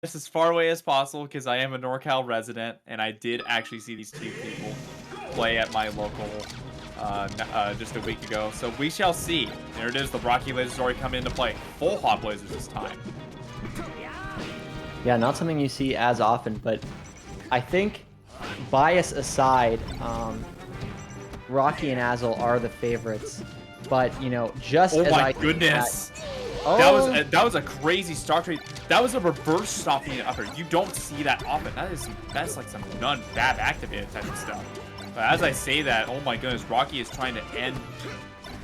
this as far away as possible because I am a NorCal resident, and I did actually see these two people play at my local just a week ago. So we shall see. There it is. The Rocky Lasers already come into play. Full hot lasers this time. Yeah, not something you see as often, but I think, bias aside, Rocky and Azel are the favorites. But, you know, just Oh as my I goodness. Oh, That was a crazy start trade. That was a reverse stopping upper. You don't see that often. That's like some bad activated type of stuff. But as I say that, oh my goodness, Rocky is trying to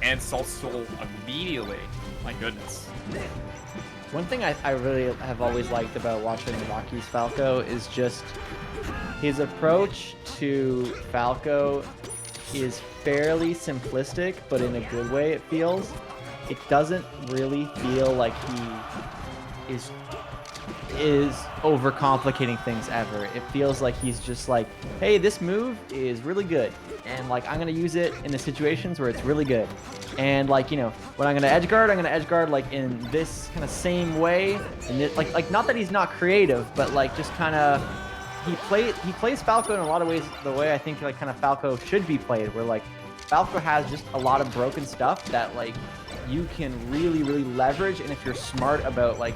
end Salt Soul immediately. My goodness. one thing I really have always liked about watching Rocky's Falco is just his approach to Falco is fairly simplistic, but in a good way, it feels. It doesn't really feel like he is overcomplicating things ever. It feels like he's just like, hey, this move is really good, and like I'm gonna use it in the situations where it's really good. And like, you know, when I'm gonna edge guard like in this kind of same way. And it, like not that he's not creative, but like just kind of he plays Falco in a lot of ways the way I think like kind of Falco should be played, where like Falco has just a lot of broken stuff that like you can really leverage, and if you're smart about like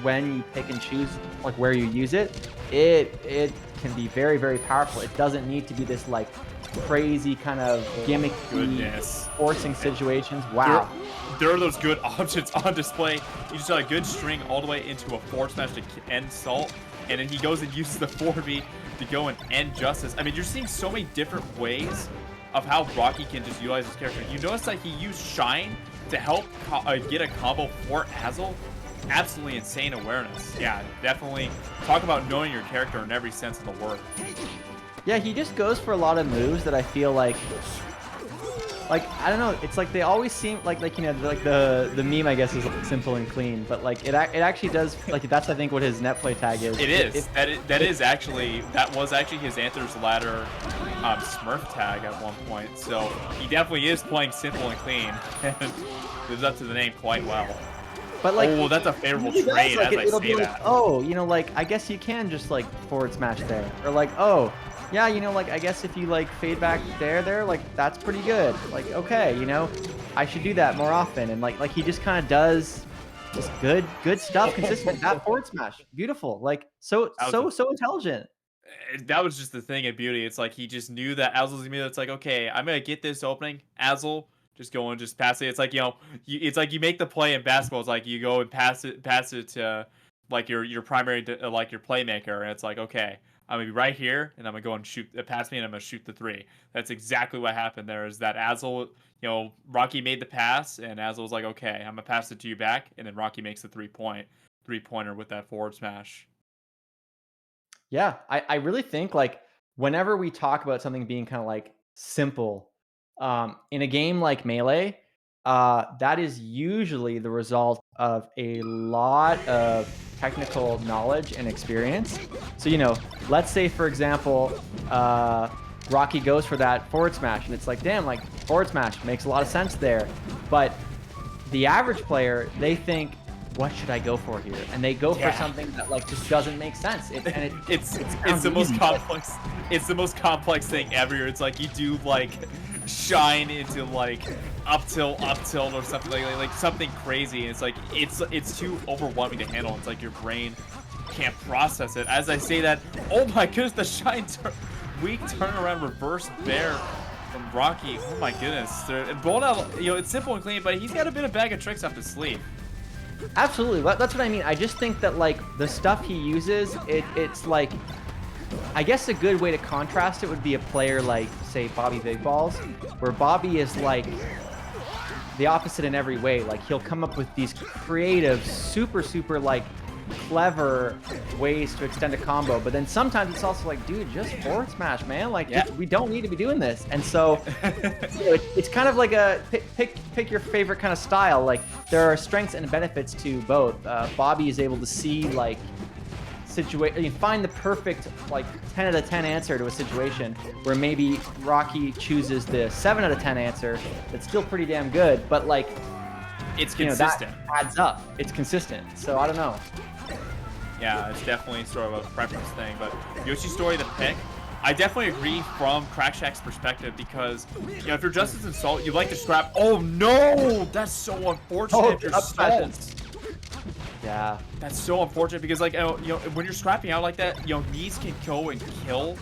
when you pick and choose like where you use it, it can be very powerful. It doesn't need to be this like crazy kind of gimmicky forcing situations. Wow. There are those good options on display. You just got a good string all the way into a forward smash to end Salt, and then he goes and uses the 4B to go and end Justus. I mean, you're seeing so many different ways of how Rocky can just utilize his character. You notice that he used Shine to help get a combo for Azel. Absolutely insane awareness. Yeah, definitely. Talk about knowing your character in every sense of the word. Yeah, he just goes for a lot of moves that I feel like I don't know. It's like they always seem like you know, like the meme I guess is like simple and clean, but like it actually does, like that's I think what his net play tag is. It is. That was actually his Anthers Ladder Smurf tag at one point. So he definitely is playing simple and clean, and lives up to the name quite well. But like, oh, that's a favorable trade like, as I say like, that. oh, you know, like I guess you can just like forward smash there, or like, oh, yeah, you know, like I guess if you like fade back there, like that's pretty good. Like, okay, you know, I should do that more often, and like he just kind of does just good stuff consistent. That forward smash, beautiful, like so intelligent. That was just the thing of beauty. It's like he just knew that Azel's gonna be. It's like, okay, I'm gonna get this opening. Azel, just go and just pass it. It's like, you know, it's like you make the play in basketball. It's like you go and pass it to like your primary like your playmaker, and it's like, okay, I'm gonna be right here, and I'm gonna go and shoot. Pass me, and I'm gonna shoot the three. That's exactly what happened there. Is that Azel, you know, Rocky made the pass, and Azel was like, okay, I'm gonna pass it to you back, and then Rocky makes the three-pointer with that forward smash. Yeah, I really think like whenever we talk about something being kind of like simple, in a game like Melee, that is usually the result of a lot of technical knowledge and experience. So, you know, let's say for example, Rocky goes for that forward smash, and it's like, damn, like forward smash makes a lot of sense there. But the average player, they think, what should I go for here? And they go for something that like just doesn't make sense. It's the most complex. It's the most complex thing ever. It's like you do like Shine into like up tilt or something like something crazy. It's like it's too overwhelming to handle. It's like your brain can't process it. As I say that, oh my goodness, the Shine weak turnaround reverse bear from Rocky. Oh my goodness, and rolled out. You know, it's simple and clean, but he's got a bit of bag of tricks up his sleeve. Absolutely, that's what I mean. I just think that like the stuff he uses, it's like, I guess a good way to contrast it would be a player like, say, Bobby Big Balls, where Bobby is like the opposite in every way. Like he'll come up with these creative, super like clever ways to extend a combo, but then sometimes it's also like, dude, just forward smash, man. Like we don't need to be doing this. And so you know, it's kind of like a pick your favorite kind of style. Like there are strengths and benefits to both. Bobby is able to see like you find the perfect like 10 out of 10 answer to a situation, where maybe Rocky chooses the 7 out of 10 answer that's still pretty damn good, but like it's consistent. You know, that adds up. It's consistent. So I don't know. Yeah, it's definitely sort of a preference thing. But Yoshi's story to pick, I definitely agree from Crackshack's perspective because, if you're Justice and Salt, you like to scrap. Oh no, that's so unfortunate Oh, if you're the up smashes. Salt. Yeah. That's so unfortunate because, like, when you're scrapping out like that, Needs can go and kill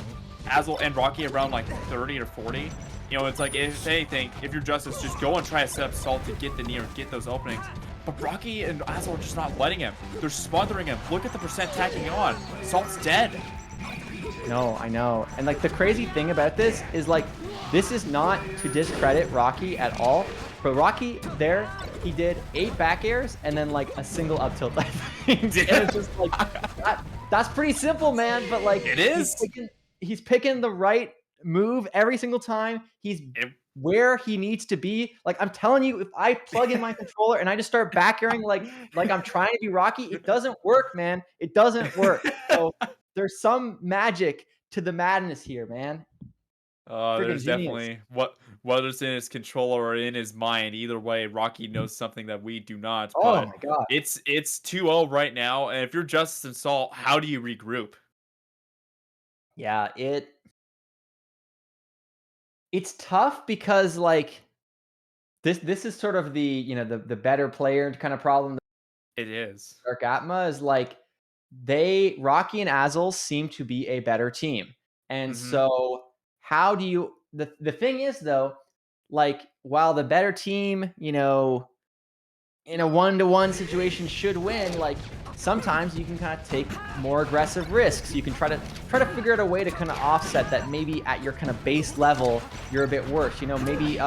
Azel and Rocky around like 30 or 40. It's like, if anything, if you're Justice, just go and try to set up Salt to get the knee or get those openings. But Rocky and Azel are just not letting him. They're smothering him. Look at the percent tacking on. Salt's dead. No, I know. And like the crazy thing about this is like, this is not to discredit Rocky at all. But Rocky there, he did 8 back airs and then like a single up tilt. And it's just like, that's pretty simple, man. But like, It is. he's picking the right move every single time. He's where he needs to be. Like, I'm telling you, if I plug in my controller and I just start back airing like I'm trying to be Rocky, it doesn't work, man. It doesn't work. So there's some magic to the madness here, man. Freaking There's genius. definitely whether it's in his controller or in his mind. Either way, Rocky knows something that we do not. Oh But my god. it's 2-0 right now, and if you're Justice and Salt, how do you regroup? Yeah, it's tough because like this is sort of the, the better player kind of problem. It is. Dark Atma is like Rocky and Azel seem to be a better team. And Mm-hmm. so how do you the thing is though, like while the better team, in a 1-to-1 situation should win, like sometimes you can kind of take more aggressive risks. You can try to figure out a way to kind of offset that maybe at your kind of base level you're a bit worse. Maybe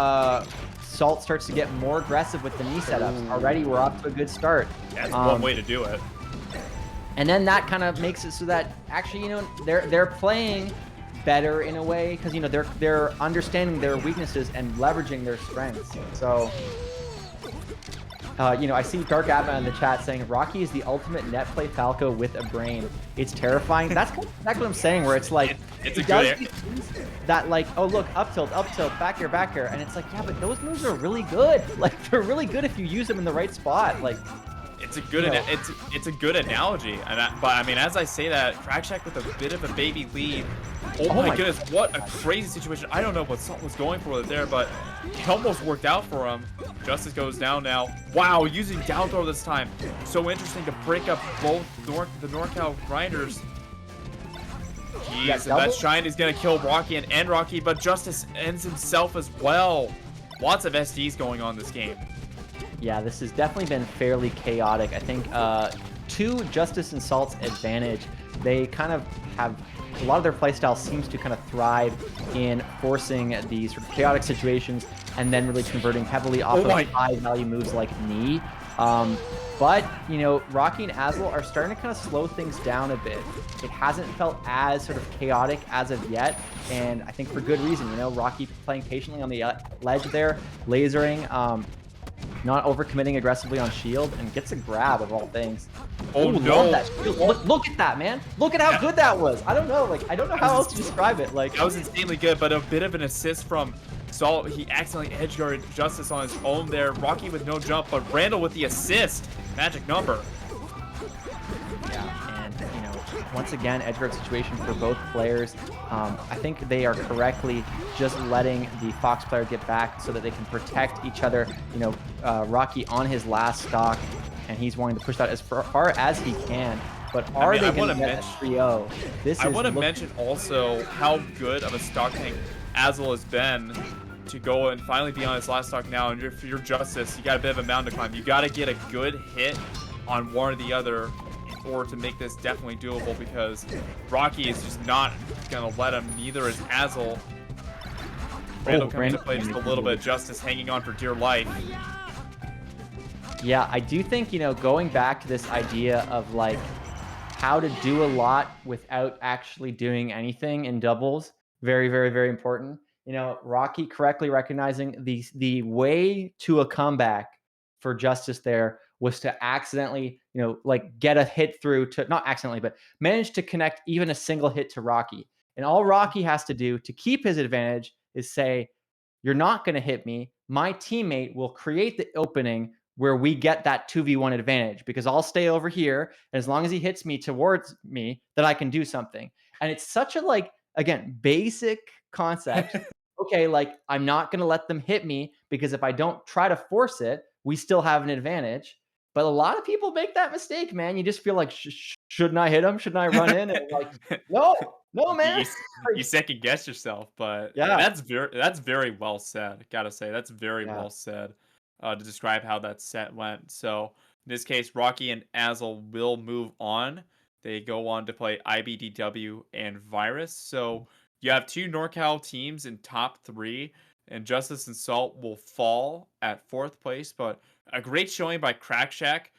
Salt starts to get more aggressive with the knee setups. Already we're off to a good start. That's one way to do it. And then that kind of makes it so that actually, they're playing better in a way because they're understanding their weaknesses and leveraging their strengths. So I see Dark Atma in the chat saying Rocky is the ultimate net play Falco with a brain. It's terrifying. That's kind of exactly what I'm saying, where it's like It's he a does good these things that like, oh look, up tilt, back air, and it's like, yeah, but those moves are really good. Like they're really good if you use them in the right spot. Like it's a good it's a good analogy. But I mean, as I say that, Crackshack with a bit of a baby lead. Oh my goodness, what a crazy situation. I don't know what Salt was going for there, but it almost worked out for him. Justice goes down now. Wow, using down throw this time. So interesting to break up both the NorCal grinders. Jeez, and that shine is going to kill Rocky and Rocky, but Justice ends himself as well. Lots of SDs going on this game. Yeah, this has definitely been fairly chaotic. I think to Justice and Salt's advantage, they kind of have a lot of their playstyle seems to kind of thrive in forcing these sort of chaotic situations and then really converting heavily off of high value moves like knee. But, Rocky and Azel are starting to kind of slow things down a bit. It hasn't felt as sort of chaotic as of yet, and I think for good reason. Rocky playing patiently on the ledge there, lasering, not overcommitting aggressively on shield, and gets a grab of all things. Oh no! Look at that, man! Look at how good that was. I don't know, I don't know how else to describe it. Like that was insanely good, but a bit of an assist from Salt. He accidentally edgeguarded Justice on his own there. Rocky with no jump, but Randall with the assist. Magic number. Yeah, and once again, edgeguard situation for both players. I think they are correctly just letting the Fox player get back so that they can protect each other. Rocky on his last stock, and he's wanting to push that as far as he can. But are they going to get a 3-0? I want to mention also how good of a stock tank Azel has been to go and finally be on his last stock now. And if you're Justice, you got a bit of a mountain to climb. You got to get a good hit on one or the other in order to make this definitely doable, because Rocky is just not going to let him. Neither is Azel. Randall coming into play just a little bit. Justice hanging on for dear life. Yeah, I do think, going back to this idea of like how to do a lot without actually doing anything in doubles, very, very, very important. Rocky correctly recognizing the way to a comeback for Justice there was to accidentally, get a hit through to, not accidentally, but manage to connect even a single hit to Rocky. And all Rocky has to do to keep his advantage is say, you're not going to hit me. My teammate will create the opening where we get that 2v1 advantage because I'll stay over here. And as long as he hits me towards me, that I can do something. And it's such a like, again, basic concept. Okay, like I'm not going to let them hit me because if I don't try to force it, we still have an advantage. But a lot of people make that mistake, man. You just feel like, shouldn't I hit him? Shouldn't I run in? And like, no, no, you, man. you you second guess yourself, but Yeah, that's very well said. Gotta say that's very yeah. well said to describe how that set went. So in this case, Rocky and Azel will move on. They go on to play IBDW and Virus. So you have two NorCal teams in top three, and Justice and Salt will fall at fourth place. But a great showing by Crack Shack.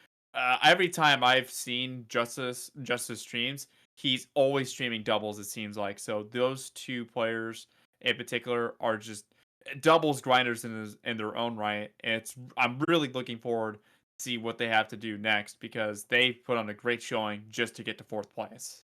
Every time I've seen Justice streams, he's always streaming doubles, it seems like. So those two players in particular are just doubles grinders in their own right. And I'm really looking forward to see what they have to do next because they put on a great showing just to get to fourth place.